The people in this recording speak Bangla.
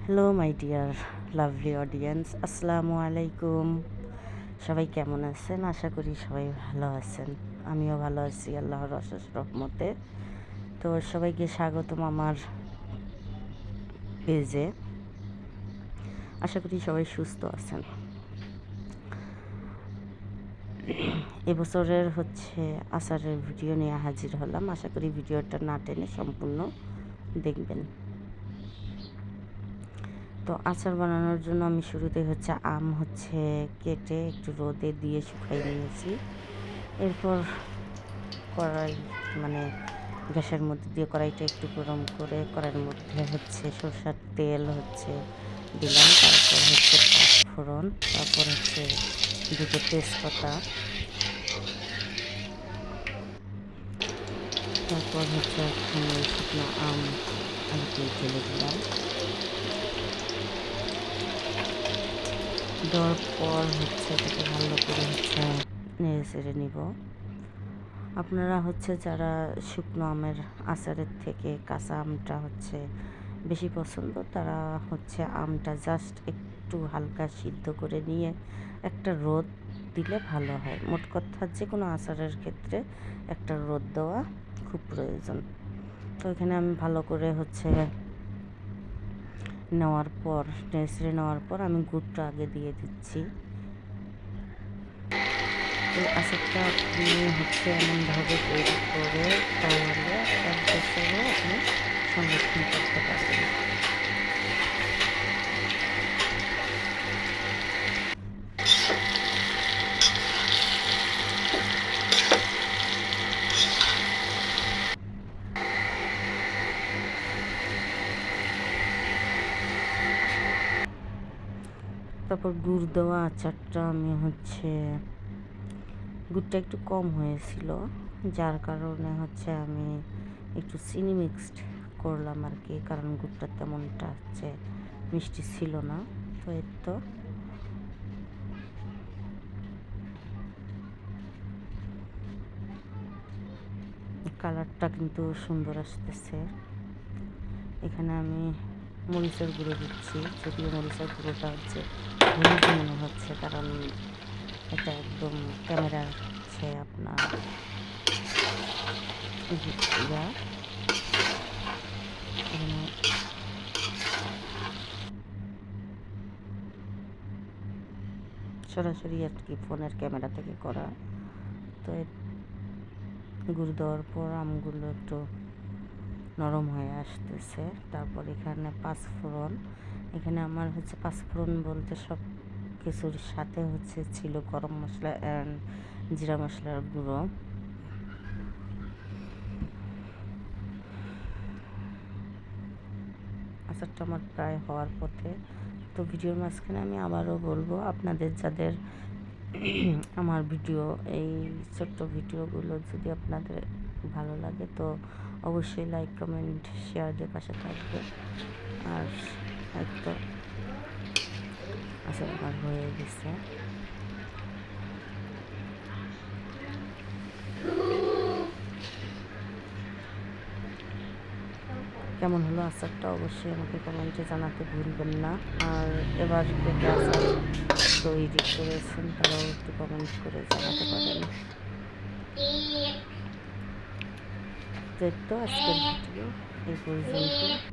Hello my dear lovely audience, আসসালামু আলাইকুম। সবাই কেমন আছেন? আশা করি সবাই ভালো আছেন। আমিও ভালো আছি আল্লাহর অশেষ রহমতে। তো সবাইকে স্বাগতম আমার পেজে। আশা করি সবাই সুস্থ আছেন। এবছরের আষাঢ়ের ভিডিও নিয়ে হাজির হলাম। আশা করি ভিডিওটা না টেনে সম্পূর্ণ দেখবেন। তো আচার বানানোর জন্য আমি শুরুতে আম কেটে একটু রোদে দিয়ে শুকাই নিয়েছি। এরপর কড়াই গ্যাসের মধ্যে দিয়ে কড়াইটা একটু গরম করে কড়াইয়ের মধ্যে সরষের তেল দিলাম। তারপর পাঁচফোড়ন, তারপর দুটো তেজপাতা, তারপর শুকনো আম ঢেলে দিলাম। দেওয়ার পর এটাকে ভালো করে নেড়ে চেড়ে নিব। আপনারা যারা শুকনো আমের আচারের থেকে কাঁচা আমটা বেশি পছন্দ, তারা আমটা জাস্ট একটু হালকা সিদ্ধ করে নিয়ে একটা রোদ দিলে ভালো হয়। মোট কথা যে কোনো আচারের ক্ষেত্রে একটা রোদ দেওয়া খুব প্রয়োজন। তো এখানে আমি ভালো করে নেওয়ার পর নেওয়ার পর আমি গুড়টা আগে দিয়ে দিচ্ছি। এই আচারটা আপনি এমনভাবে তৈরি করে তাহলে 1 বছরও আপনি সংরক্ষণ করতে পারবেন। তারপর গুড় দেওয়া আচারটা আমি গুড়টা একটু কম হয়েছিল, যার কারণে আমি একটু চিনি মিক্সড করলাম আর কি, কারণ গুড়টা তেমনটা মিষ্টি ছিল না। তো এর তো কালারটা কিন্তু সুন্দর আসতেছে। এখানে আমি মরিচের গুঁড়ো দিচ্ছি, যদিও মরিচের গুঁড়োটা হলুদ মনে হচ্ছে, কারণ এটা একদম ক্যামেরার আপনার সরাসরি আর কি ফোনের ক্যামেরা থেকে করা। তো গুড় দেওয়ার পর আমগুলো একটু নরম হয়ে আসতেছে। তারপর এখানে পাঁচফোড়ন, এখানে আমার পাঁচফোড়ন বলতে সব কিছুর সাথে ছিল গরম মশলা অ্যান্ড জিরা মশলার গুঁড়ো। আচারটা আমার প্রায় হওয়ার পথে। তো ভিডিওর মাঝখানে আমি আবারও বলবো, আপনাদের যাদের আমার এই ছোট্ট ভিডিওগুলো যদি আপনাদের ভালো লাগে, তো অবশ্যই লাইক, কমেন্ট, শেয়ার দিয়ে পাশে থাকবে। আর হয়তো আচার আমার হয়ে গেছে। কেমন হলো আচারটা অবশ্যই আমাকে কমেন্টে জানাতে ভুলবেন না। আর এবার কেটে আচার তৈরি করেছেন তারাও একটু কমেন্ট করে জানাতে পারেন। তো আজকের ভিডিও এই পর্যন্ত।